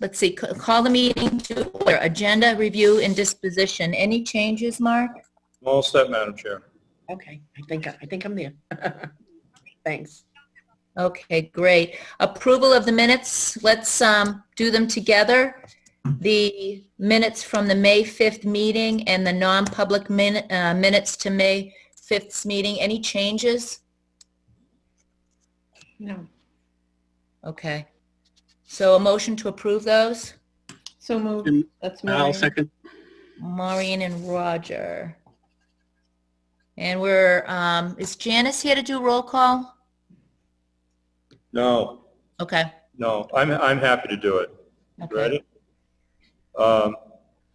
let's see, call the meeting to order. Agenda review and disposition. Any changes, Mark? All set, Madam Chair. Okay, I think I'm there. Thanks. Okay, great. Approval of the minutes. Let's do them together. The minutes from the May 5th meeting and the non-public minutes to May 5th's meeting. Any changes? No. Okay. So a motion to approve those? So moved. That's I'll Maureen. second. Maureen and Roger. And we're, is Janice here to do roll call? No, Okay. no, I'm happy to do it. Okay. Ready?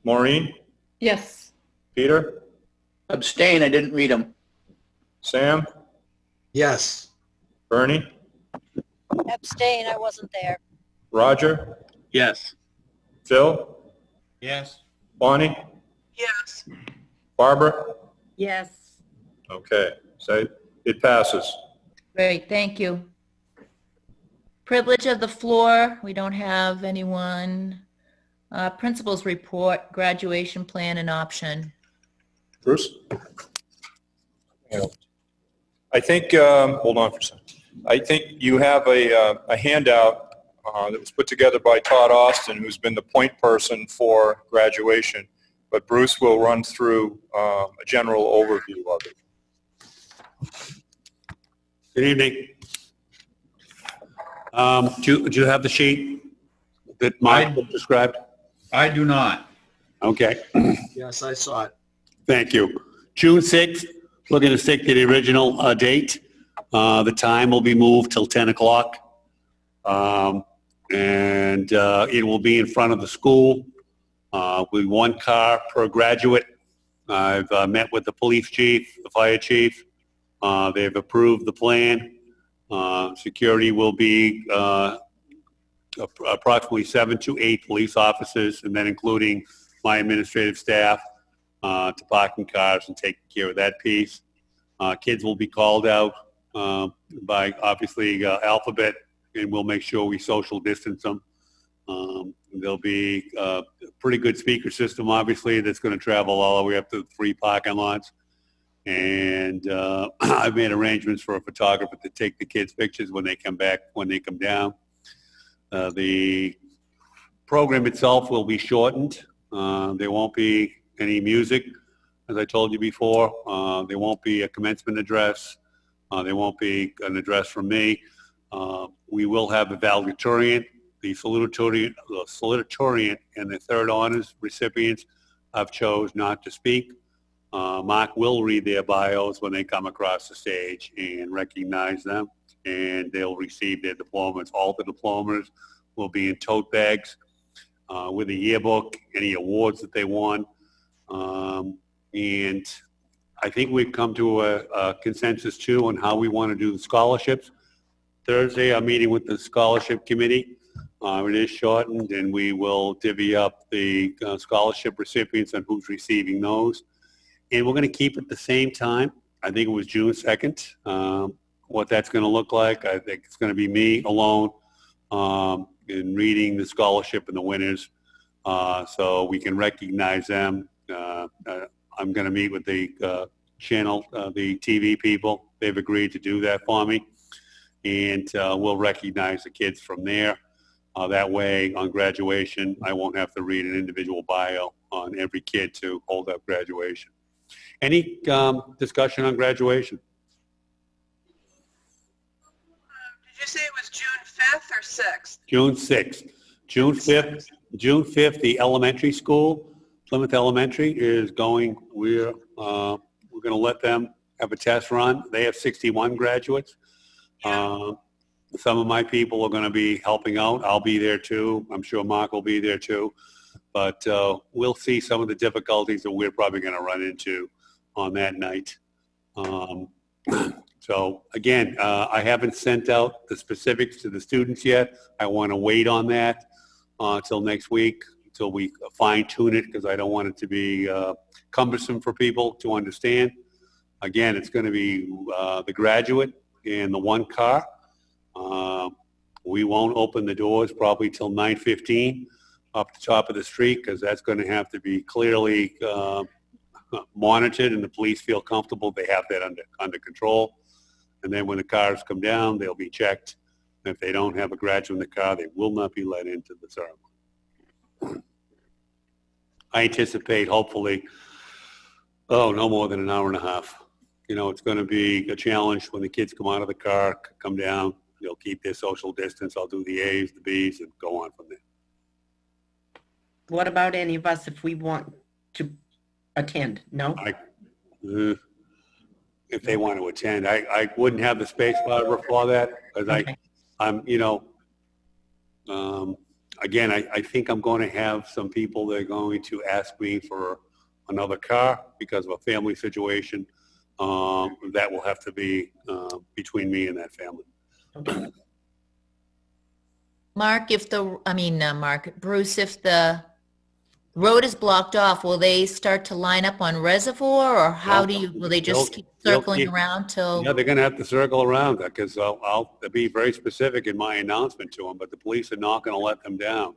Maureen, Yes. Peter, Abstain, I didn't read them. Sam, Yes. Bernie, Abstain, I wasn't there. Roger, Yes. Phil, Yes. Bonnie, Yes. Barbara. Yes. Okay, so it passes. Great, thank you. Privilege of the floor, we don't have anyone. Principals report, graduation plan and option. Bruce? I think, hold on for a second. I think you have a handout that was put together by Todd Austin, who's been the point person for graduation, but Bruce will run through a general overview of it. Good evening. Do you have the sheet that Mike described? I do not. Okay, Yes, I saw it. thank you. June 6th, looking to stick to the original date. The time will be moved till 10 o'clock. And it will be in front of the school with one car per graduate. I've met with the police chief, the fire chief. They've approved the plan. Security will be approximately 7 to 8 police officers, and then including my administrative staff to parking cars and taking care of that piece. Kids will be called out by obviously alphabet, and we'll make sure we social distance them. There'll be a pretty good speaker system, obviously, that's going to travel all the way up to the 3 parking lots. And I've made arrangements for a photographer to take the kids' pictures when they come back, when they come down. The program itself will be shortened. There won't be any music, as I told you before. There won't be a commencement address. There won't be an address from me. We will have a valedictorian, the salutatorian, and the third honors recipients have chose not to speak. Mark will read their bios when they come across the stage and recognize them, and they'll receive their diplomas. All the diplomas will be in tote bags with a yearbook, any awards that they won. And I think we've come to a consensus too on how we want to do the scholarships. Thursday, I'm meeting with the scholarship committee. It is shortened, and we will divvy up the scholarship recipients and who's receiving those. And we're going to keep it the same time. I think it was June 2nd. What that's going to look like, I think it's going to be me alone in reading the scholarship and the winners so we can recognize them. I'm going to meet with the channel, the TV people. They've agreed to do that for me. And we'll recognize the kids from there. That way, on graduation, I won't have to read an individual bio on every kid to hold up graduation. Any discussion on graduation? Did you say it was June 5th or 6th? June 6th. June 5th, June 5th, the elementary school, Plymouth Elementary, is going, we're going to let them have a test run. They have 61 graduates. Some of my people are going to be helping out. I'll be there too. I'm sure Mark will be there too. But we'll see some of the difficulties that we're probably going to run into on that night. So again, I haven't sent out the specifics to the students yet. I want to wait on that until next week, until we fine tune it, because I don't want it to be cumbersome for people to understand. Again, it's going to be the graduate and the one car. We won't open the doors probably till 9:15 up the top of the street, because that's going to have to be clearly monitored, and the police feel comfortable they have that under control. And then when the cars come down, they'll be checked. And if they don't have a graduate in the car, they will not be let into the ceremony. I anticipate, hopefully, no more than an hour and a half. You know, it's going to be a challenge when the kids come out of the car, come down. They'll keep their social distance. I'll do the A's, the B's, and go on from there. What about any of us if we want to attend? No? If they want to attend, I wouldn't have the space for that, because Okay. Again, I think I'm going to have some people that are going to ask me for another car because of a family situation. That will have to be between me and that family. Okay. Bruce, if the road is blocked off, will they start to line up on Reservoir, or will they just keep circling around till? Yeah, they're going to have to circle around, because I'll be very specific in my announcement to them, but the police are not going to let them down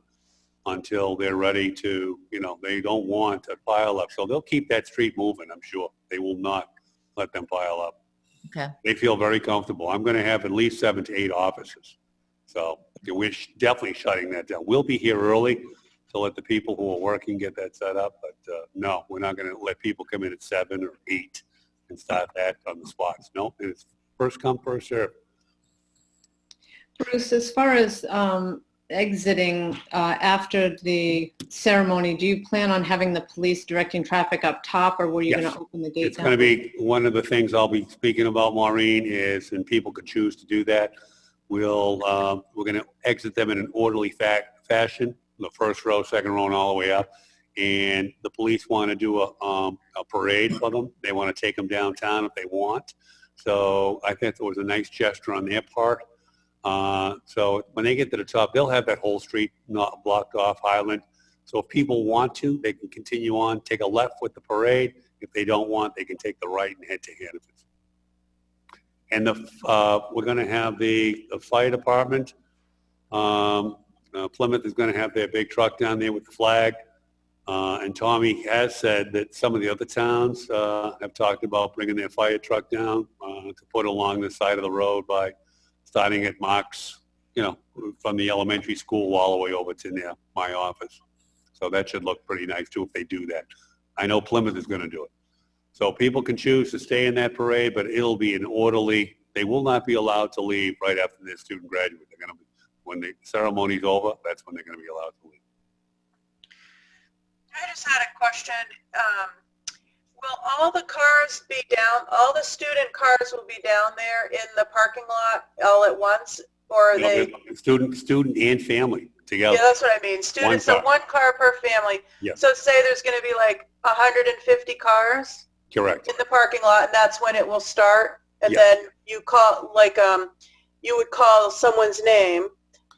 until they're ready to, they don't want a pile up. So they'll keep that street moving, I'm sure. They will not let them pile up. Okay. They feel very comfortable. I'm going to have at least 7 to 8 officers. So we're definitely shutting that down. We'll be here early to let the people who are working get that set up. But no, we're not going to let people come in at 7 or 8 and start that on the spots. No, it's first come, first serve. Bruce, as far as exiting after the ceremony, do you plan on having the police directing traffic up top, or were you Yes. going to open the gate It's down? going to be one of the things I'll be speaking about, Maureen, and people could choose to do that. We're going to exit them in an orderly fashion, the first row, second row, and all the way up. And the police want to do a parade for them. They want to take them downtown if they want. So I think it was a nice gesture on their part. So when they get to the top, they'll have that whole street not blocked off, Highland. So if people want to, they can continue on, take a left with the parade. If they don't want, they can take the right and head to Hannaford. And we're going to have the fire department. Plymouth is going to have their big truck down there with the flag. And Tommy has said that some of the other towns have talked about bringing their fire truck down to put along the side of the road by starting at Mark's, from the elementary school all the way over to near my office. So that should look pretty nice too if they do that. I know Plymouth is going to do it. So people can choose to stay in that parade, but it'll be an orderly. They will not be allowed to leave right after their student graduate. They're going to be, when the ceremony's over, that's when they're going to be allowed to leave. I just had a question. Will all the cars be down, all the student cars will be down there in the parking lot all at once? Or are they? Student and family together. Yeah, that's what I mean. Students, so one car per family. Yes. So say there's going to be like 150 cars Correct. in the parking lot, and that's when it will start. And Yeah. then you call, you would call someone's name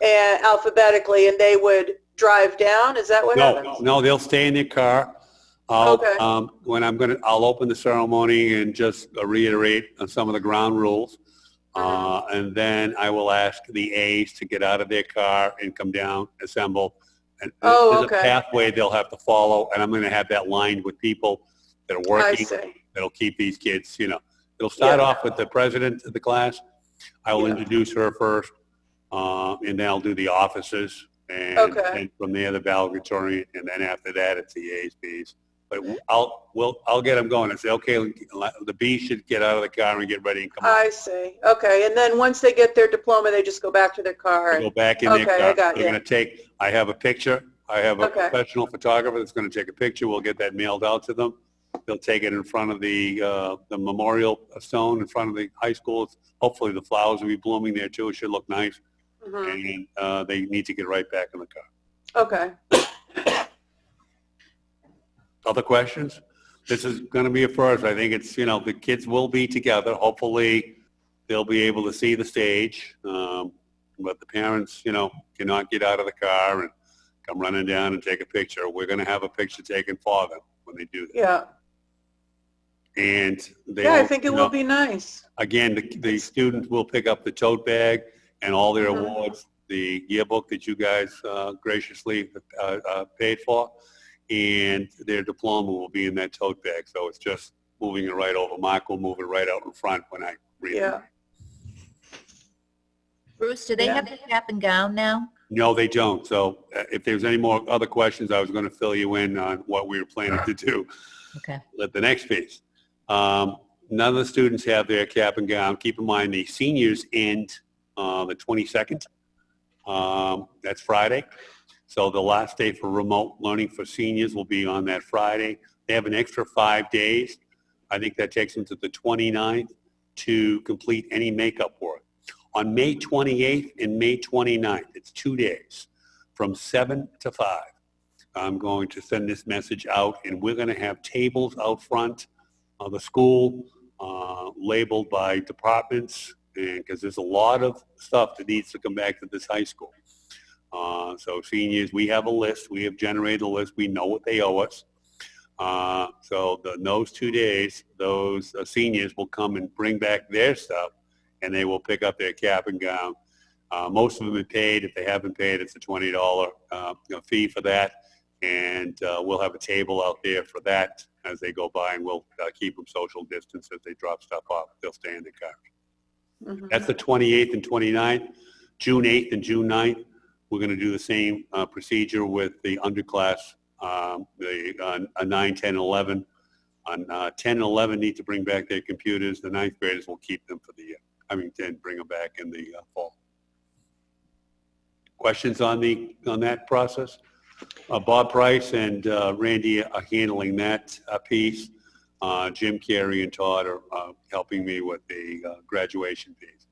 and alphabetically, and they would drive down. Is that what happens? No, they'll stay in their car. Okay. I'll open the ceremony and just reiterate some of the ground rules. And then I will ask the A's to get out of their car and come down, assemble. And there's okay. a pathway they'll have to follow, and I'm going to have that lined with people that are working. I see. That'll keep these kids, It'll start off with the president of the class. I will introduce her first, and then I'll do the officers. And then from there, the valedictorian, and then after that, it's the A's, B's. But I'll get them going and say, okay, the B should get out of the car and get ready and come on. I see. Okay. And then once they get their diploma, they just go back to their car. They go back in their car. Okay, I got They're you. going to I have a picture. I have a professional photographer that's going to take a picture. We'll get that mailed out to them. They'll take it in front of the memorial stone in front of the high school. Hopefully the flowers will be blooming there too. It should look nice. Mhm. And they need to get right back in the car. Okay. Other questions? This is going to be a first. I think it's, the kids will be together. Hopefully they'll be able to see the stage. But the parents, cannot get out of the car and come running down and take a picture. We're going to have a picture taken for them when they do that. Yeah. And I think it will be nice. Again, the students will pick up the tote bag and all their awards. the yearbook that you guys graciously paid for, and their diploma will be in that tote bag. So it's just moving it right over. Mark will move it right out in front when I read it. Yeah. Bruce, do they have the cap and gown now? No, they don't. So if there's any more other questions, I was going to fill you in on what we were planning to do. Okay. At the next piece. None of the students have their cap and gown. Keep in mind the seniors end the 22nd. That's Friday. So the last day for remote learning for seniors will be on that Friday. They have an extra 5 days. I think that takes them to the 29th to complete any makeup work. On May 28th and May 29th, it's 2 days from 7 to 5. I'm going to send this message out, and we're going to have tables out front of the school labeled by departments, and because there's a lot of stuff that needs to come back to this high school. So seniors, we have a list. We have generated a list. We know what they owe us. So those 2 days, those seniors will come and bring back their stuff, and they will pick up their cap and gown. Most of them are paid. If they haven't paid, it's a $20 fee for that. And we'll have a table out there for that as they go by, and we'll keep them social distance as they drop stuff off. They'll stay in the car. Mhm. That's the 28th and 29th. June 8th and June 9th, we're going to do the same procedure with the underclass, the 9, 10, 11. On 10 and 11 need to bring back their computers. The 9th graders will keep them for the year. Bring them back in the fall. Questions on that process? Bob Price and Randy are handling that piece. Jim Carey and Todd are helping me with the graduation piece.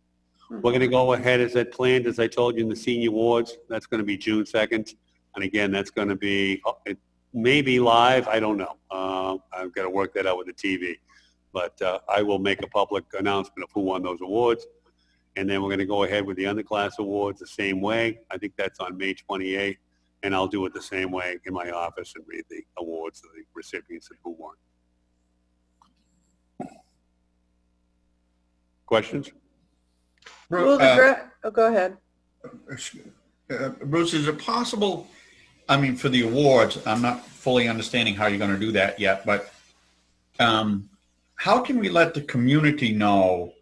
We're going to go ahead as I planned, as I told you, in the senior awards. That's going to be June 2nd. And again, that's going to be, it may be live. I don't know. I've got to work that out with the TV. But I will make a public announcement of who won those awards. And then we're going to go ahead with the underclass awards the same way. I think that's on May 28th. And I'll do it the same way in my office and read the awards to the recipients and who won. Questions? Will go ahead. Bruce, is it possible, I mean, for the awards, I'm not fully understanding how you're going to do that yet, but how can we let the community know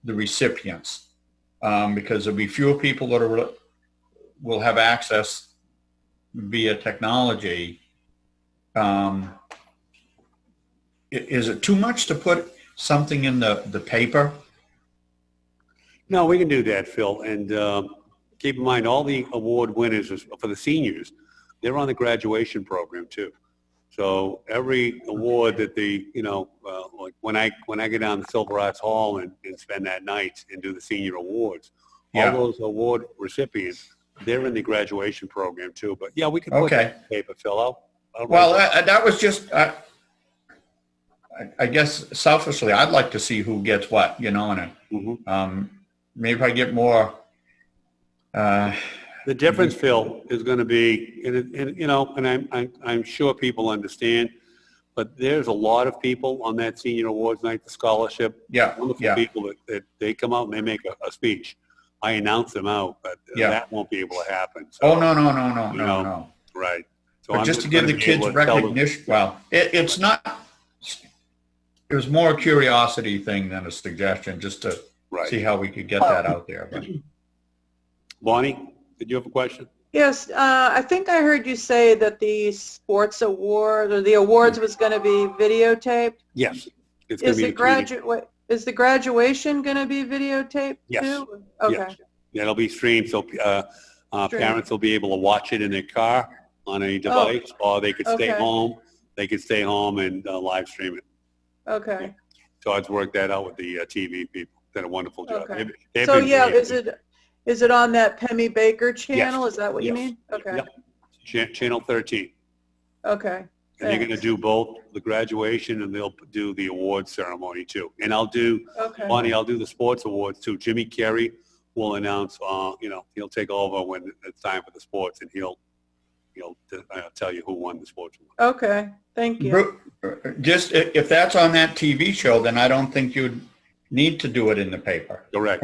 the recipients? Because there'll be fewer people that will have access via technology. Is it too much to put something in the paper? No, we can do that, Phil. And keep in mind, all the award winners for the seniors, they're on the graduation program too. So every award that like when I get down to Silver Arts Hall and spend that night and do the senior awards, all those award recipients, they're in the graduation program too. But yeah, we can put that in paper, Phil. Well, that was just, I guess selfishly, I'd like to see who gets what, and maybe if I get more. The difference, Phil, is going to be, and I'm sure people understand, but there's a lot of people on that senior awards night, the scholarship. Wonderful people that they come out and they make a speech. I announce them out, but that won't be able to happen. So, No. Right. So But just to give the kids recognition, it's not, it was more a curiosity thing than a suggestion, just to see how we could get that out there. But. Bonnie, did you have a question? Yes, I think I heard you say that the sports award or the awards was going to be videotaped. Yes. It's going to be Is the graduation going to be videotaped too? Okay. Yes. Yeah, it'll be streamed, so parents will be able to watch it in their car on a device, or they could stay home. They could stay home and live stream it. Okay. Todd's worked that out with the TV people. Did a wonderful job. Okay. They've So been yeah, great. is it on that Pemmy Baker channel? Yes. Is that what you Yes. mean? Okay. Yep. Channel 13. Okay. And they're going to do both the graduation and they'll do the awards ceremony too. And I'll do, Bonnie, I'll do the sports awards too. Jimmy Carey will announce, he'll take over when it's time for the sports, and he'll tell you who won the sports award. Okay. Thank you. Just if that's on that TV show, then I don't think you'd need to do it in the paper. Correct.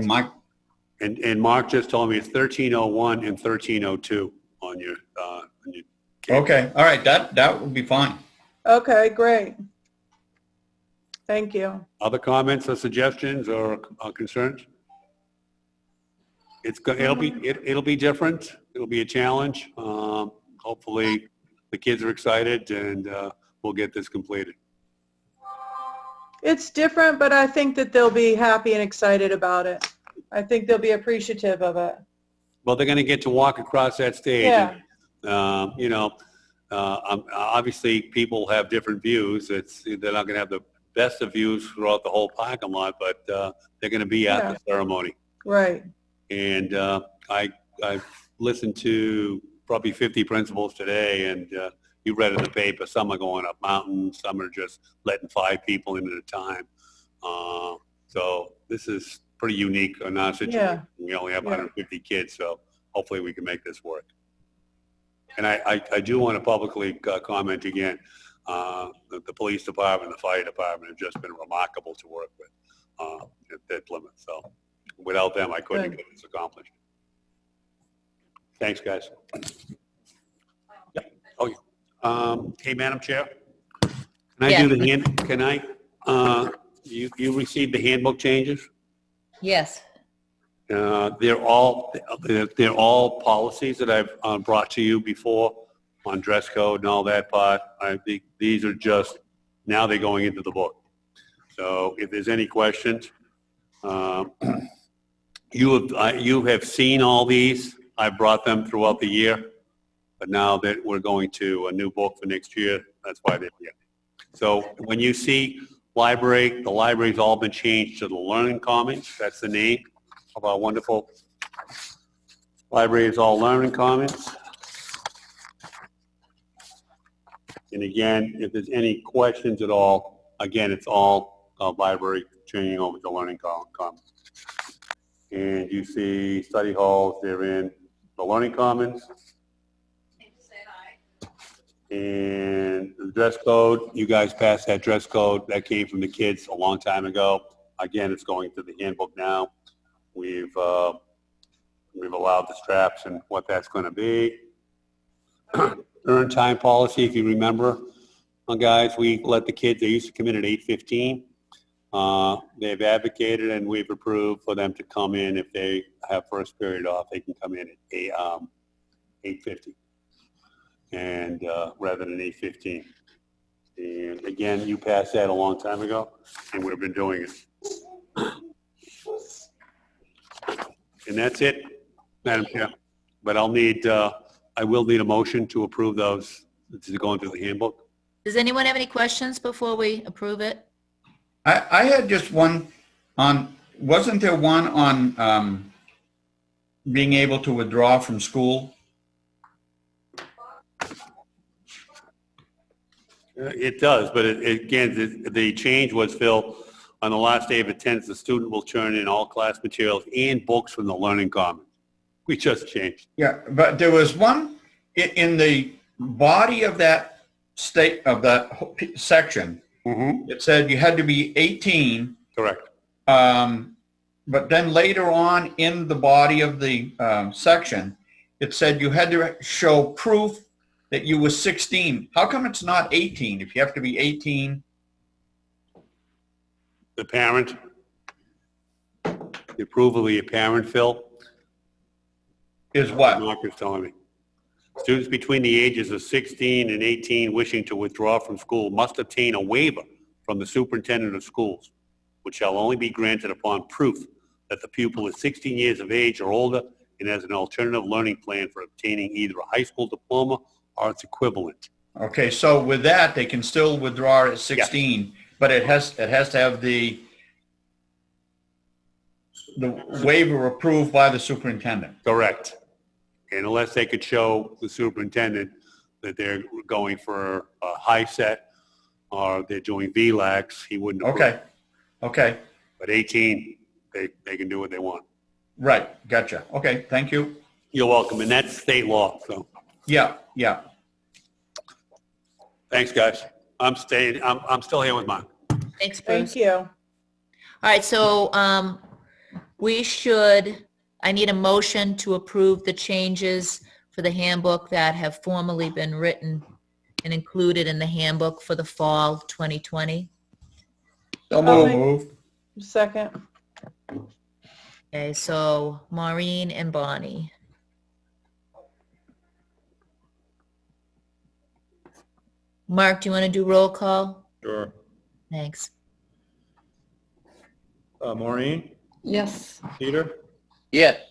And Mark just told me it's 1301 and 1302 on your Okay, all right, that would be fine. Okay, great. Thank you. Other comments or suggestions or concerns? It'll be different. It'll be a challenge. Hopefully the kids are excited and we'll get this completed. It's different, but I think that they'll be happy and excited about it. I think they'll be appreciative of it. Well, they're going to get to walk across that stage. Yeah. And, obviously people have different views. They're not going to have the best of views throughout the whole parking lot, but they're going to be at the ceremony. Right. And I've listened to probably 50 principals today, and you read in the paper, some are going up mountains, some are just letting 5 people in at a time. So this is pretty unique in our situation. Yeah. We only have 150 kids, so hopefully we can make this work. And I do want to publicly comment again, the police department, the fire department have just been remarkable to work with at Plymouth. So without them, I couldn't get this accomplished. Thanks, guys. Yeah. Oh, yeah. Hey, Madam Chair, can I do the you received the handbook changes? Yes. They're all policies that I've brought to you before on dress code and all that part. I think these are just, now they're going into the book. So if there's any questions, you have seen all these. I brought them throughout the year, but now that we're going to a new book for next year, that's why they're here. So when you see library, the library's all been changed to the Learning Commons. That's the name of our wonderful library. Is all Learning Commons. And again, if there's any questions at all, again, it's all library changing over to Learning Commons. And you see study halls, they're in the Learning Commons. And the dress code, you guys passed that dress code. That came from the kids a long time ago. Again, it's going to the handbook now. We've allowed the straps and what that's going to be. Earn time policy, if you remember, guys, we let the kids, they used to come in at 8:15. They've advocated and we've approved for them to come in if they have first period off. They can come in at 8:50, and rather than 8:15. And again, you passed that a long time ago, and we've been doing it. And that's it, Madam Chair. But I will need a motion to approve those to go into the handbook. Does anyone have any questions before we approve it? I had just one on, wasn't there one on being able to withdraw from school? It does, but again, the change was, Phil, on the last day of attendance, the student will turn in all class materials and books from the Learning Commons. We just changed. Yeah, but there was one in the body of that section. Mm-hmm. It said you had to be 18. Correct. But then later on in the body of the section, it said you had to show proof that you were 16. How come it's not 18 if you have to be 18? The parent, the approval of your parent, Phil, Is what? Mark is telling me. Students between the ages of 16 and 18 wishing to withdraw from school must obtain a waiver from the superintendent of schools, which shall only be granted upon proof that the pupil is 16 years of age or older and has an alternative learning plan for obtaining either a high school diploma or its equivalent. Okay, so with that, they can still withdraw at 16, but it has to have the waiver approved by the superintendent. Correct. And unless they could show the superintendent that they're going for a high set or they're doing VLAX, he wouldn't approve. Okay, okay, But 18, they can do what they want. right, gotcha. Okay, thank you. You're welcome, and that's state law, so Yeah, yeah. thanks, guys. I'm still here with Mark. Thanks, Bruce. Thank you. All right, so we should I need a motion to approve the changes for the handbook that have formally been written and included in the handbook for the fall 2020. So I'll moved. make- Second. Okay, so Maureen and Bonnie. Mark, do you want to do roll call? Sure. Thanks. Maureen, Yes. Peter, Yes.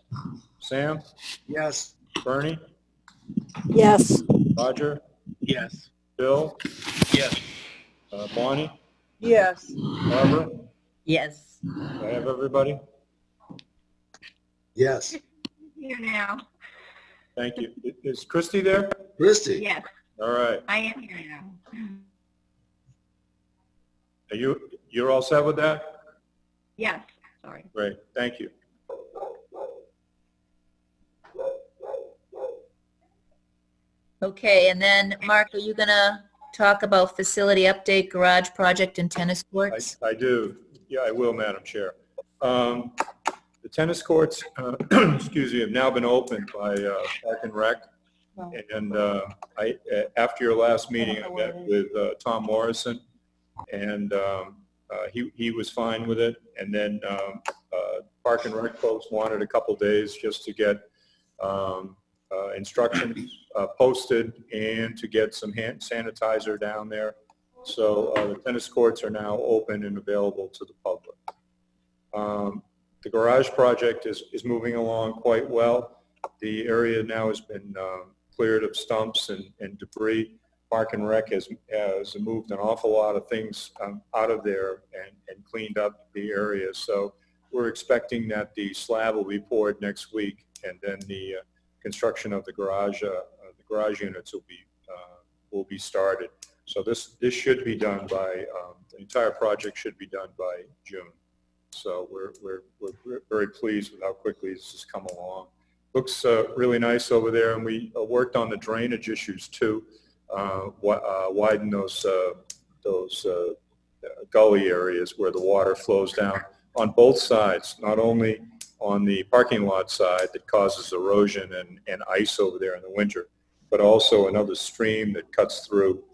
Sam, Yes. Bernie, Yes. Roger, Yes. Bill, Yes. Bonnie, Yes. Barbara. Yes. Do I have everybody? Yes. Here now. Thank you. Is Christy there? Christie? Yes, All right. I am here now. Are you're all set with that? Yes, sorry. Great. Thank you. Okay, and then Mark, are you gonna talk about facility update, garage project, and tennis courts? I do. Yeah, I will, Madam Chair. The tennis courts, excuse me, have now been opened by Park and Rec. And after your last meeting, I met with Tom Morrison, and he was fine with it. And then Park and Rec folks wanted a couple days just to get instructions posted and to get some hand sanitizer down there. So the tennis courts are now open and available to the public. The garage project is moving along quite well. The area now has been cleared of stumps and debris. Park and Rec has moved an awful lot of things out of there and cleaned up the area. So we're expecting that the slab will be poured next week, and then the construction of the garage units will be started. So this should be done by the entire project should be done by June. So we're very pleased with how quickly this has come along. Looks really nice over there, and we worked on the drainage issues too. Widen those gully areas where the water flows down on both sides, not only on the parking lot side that causes erosion and ice over there in the winter, but also another stream that cuts through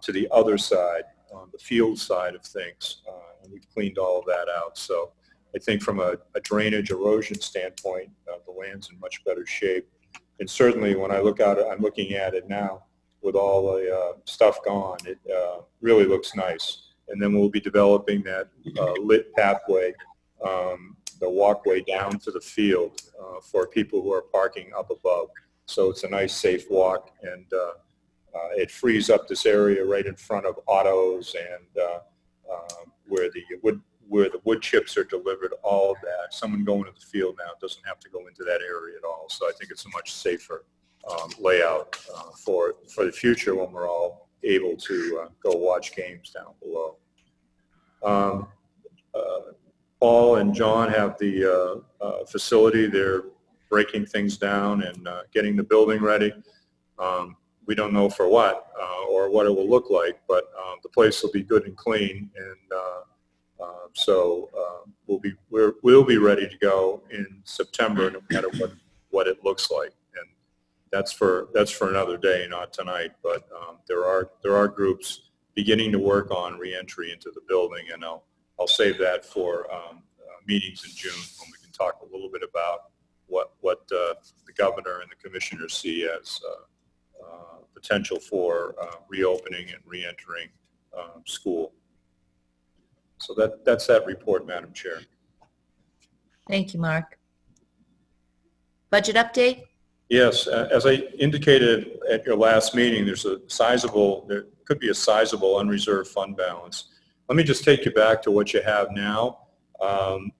to the other side, on the field side of things. And we've cleaned all of that out. So I think from a drainage erosion standpoint, the land's in much better shape. And certainly when I look out, I'm looking at it now with all the stuff gone, it really looks nice. And then we'll be developing that lit pathway, the walkway down to the field for people who are parking up above. So it's a nice, safe walk, and it frees up this area right in front of autos and where the wood chips are delivered, all of that. Someone going to the field now doesn't have to go into that area at all. So I think it's a much safer layout for the future when we're all able to go watch games down below. Paul and John have the facility. They're breaking things down and getting the building ready. We don't know for what or what it will look like, but the place will be good and clean, and so we'll be ready to go in September, no matter what it looks like. And that's for another day, not tonight. But there are groups beginning to work on reentry into the building, and I'll save that for meetings in June when we can talk a little bit about what the governor and the commissioners see as potential for reopening and reentering school. So that's that report, Madam Chair. Thank you, Mark. Budget update? Yes, as I indicated at your last meeting, there could be a sizable unreserved fund balance. Let me just take you back to what you have now.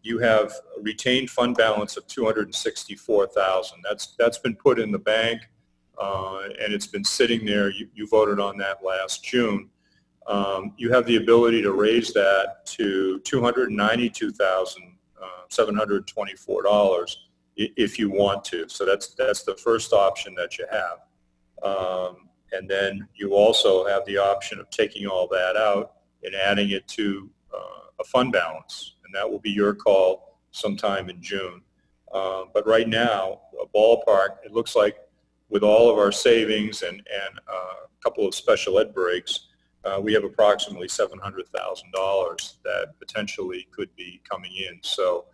You have a retained fund balance of $264,000. That's been put in the bank, and it's been sitting there. You voted on that last June. You have the ability to raise that to $292,724 if you want to. So that's the first option that you have. And then you also have the option of taking all that out and adding it to a fund balance, and that will be your call sometime in June. But right now, a ballpark, it looks like with all of our savings and a couple of special ed breaks, we have approximately $700,000 that potentially could be coming in. So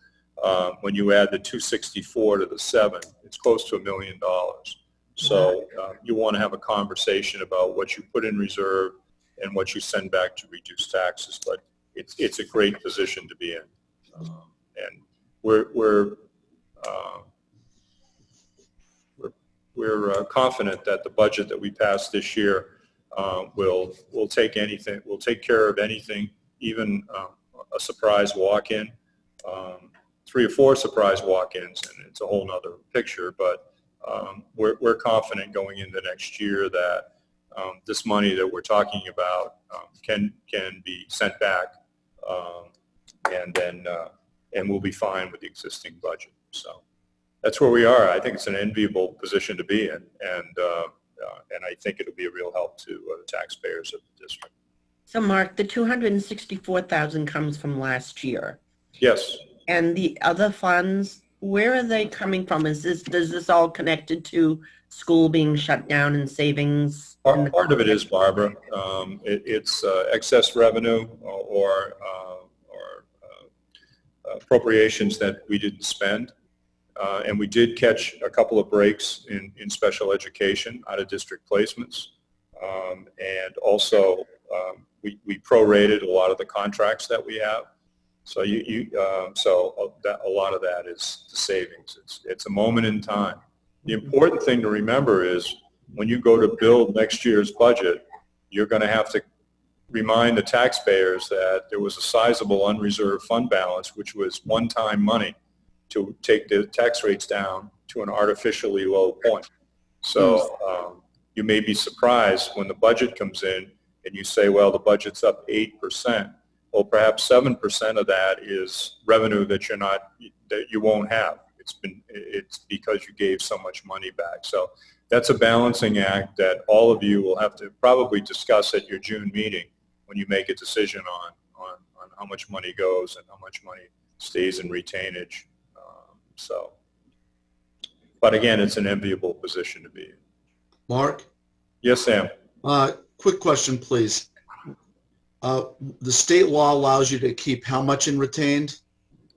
when you add the 264 to the 7, it's close to $1 million. So you want to have a conversation about what you put in reserve and what you send back to reduce taxes. But it's a great position to be in, and we're confident that the budget that we passed this year will take anything. Will take care of anything, even a surprise walk-in. 3 or 4 surprise walk-ins, and it's a whole nother picture. But we're confident going into next year that this money that we're talking about can be sent back, and we'll be fine with the existing budget. So that's where we are. I think it's an enviable position to be in, and I think it'll be a real help to the taxpayers of the district. So Mark, the 264,000 comes from last year. Yes. And the other funds, where are they coming from? Is this all connected to school being shut down and savings? Part of it is, Barbara. It's excess revenue or appropriations that we didn't spend. And we did catch a couple of breaks in special education out of district placements. And also, we prorated a lot of the contracts that we have. So a lot of that is the savings. It's a moment in time. The important thing to remember is when you go to build next year's budget, you're going to have to remind the taxpayers that there was a sizable unreserved fund balance, which was one-time money to take the tax rates down to an artificially low point. So you may be surprised when the budget comes in and you say, well, the budget's up 8%. Well, perhaps 7% of that is revenue that you won't have. It's because you gave so much money back. So that's a balancing act that all of you will have to probably discuss at your June meeting when you make a decision on how much money goes and how much money stays in retainage. But again, it's an enviable position to be in. Mark, Yes, Sam. quick question, please. The state law allows you to keep how much in retained?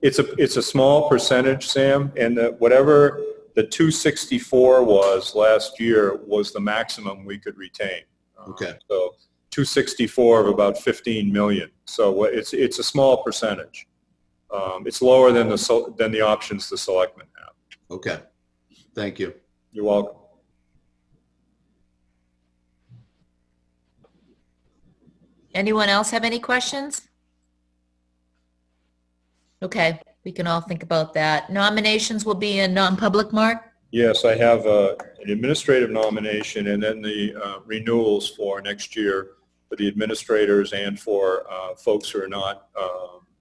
It's a small percentage, Sam, and whatever the 264 was last year was the maximum we could retain. Okay. So 264 of about 15 million. So it's a small percentage. It's lower than the options the selectmen have. Okay. Thank you. You're welcome. Anyone else have any questions? Okay, we can all think about that. Nominations will be in non-public, Mark? Yes, I have an administrative nomination and then the renewals for next year for the administrators and for folks who are not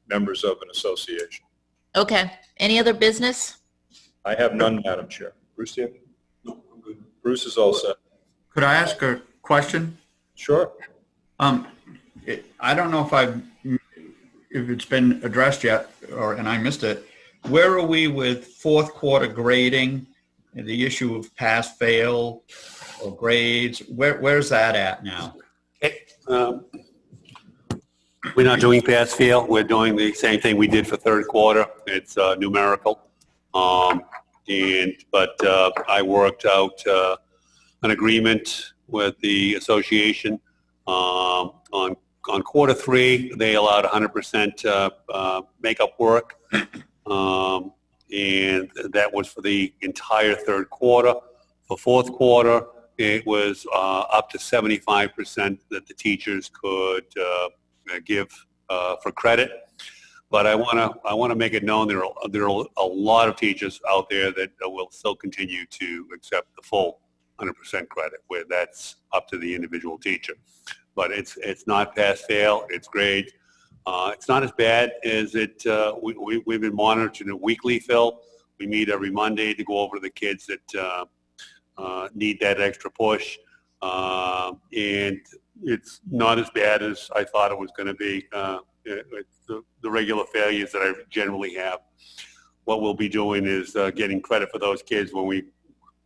members of an association. Okay, any other business? I have none, Madam Chair. Bruce, do you have? No, I'm good. Bruce is all set. Could I ask a question? Sure. I don't know if it's been addressed yet, and I missed it. Where are we with fourth quarter grading and the issue of pass, fail, or grades? Where's that at now? We're not doing pass fail. We're doing the same thing we did for third quarter. It's numerical. But I worked out an agreement with the association on quarter 3. They allowed 100% makeup work, and that was for the entire third quarter. For fourth quarter, it was up to 75% that the teachers could give for credit. But I want to make it known there are a lot of teachers out there that will still continue to accept the full 100% credit, where that's up to the individual teacher. But it's not pass fail. It's grades. It's not as bad as it. We've been monitoring it weekly, Phil. We meet every Monday to go over to the kids that need that extra push, and it's not as bad as I thought it was going to be. The regular failures that I generally have. what we'll be doing is getting credit for those kids when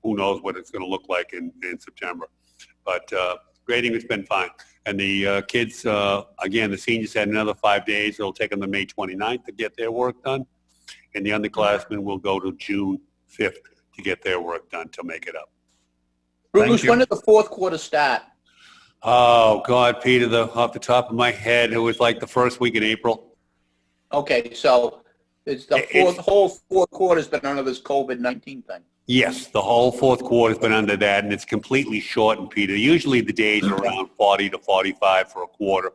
who knows what it's going to look like in September. But grading has been fine. And the kids, again, the seniors had another 5 days. It'll take them to May 29th to get their work done. And the underclassmen will go to June 5th to get their work done to make it up. Bruce, When did the fourth quarter start? Oh, God, Peter, off the top of my head, it was like the first week in April. Okay, so it's the whole fourth quarter's been under this COVID-19 thing. Yes, the whole fourth quarter's been under that, and it's completely shortened, Peter. Usually the days are around 40 to 45 for a quarter,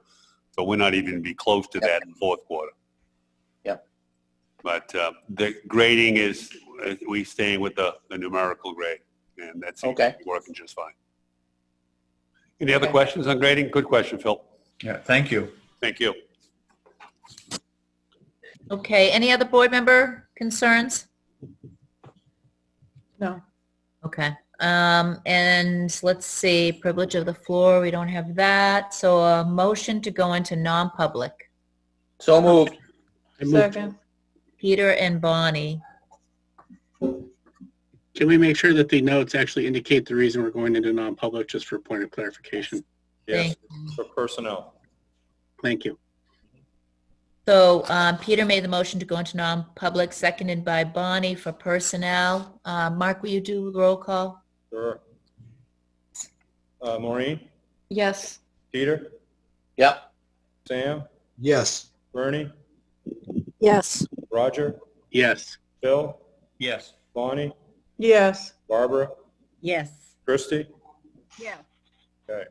so we're not even be close to that in the fourth quarter. Yep. But the grading is, we staying with the numerical grade, and that's Okay. working just fine. Any other questions on grading? Good question, Phil. Yeah, thank you. Thank you. Okay, any other board member concerns? No. Okay, and let's see, privilege of the floor, we don't have that. So a motion to go into non-public. So moved. Second. Peter and Bonnie. Can we make sure that the notes actually indicate the reason we're going into non-public, just for point of clarification? Yes, for personnel. Thank you. So Peter made the motion to go into non-public, seconded by Bonnie for personnel. Mark, will you do the roll call? Sure. Maureen? Yes. Peter? Yep. Sam? Yes. Bernie? Yes. Roger? Yes. Phil? Yes. Bonnie? Yes. Barbara? Yes. Christie? Yes. Okay.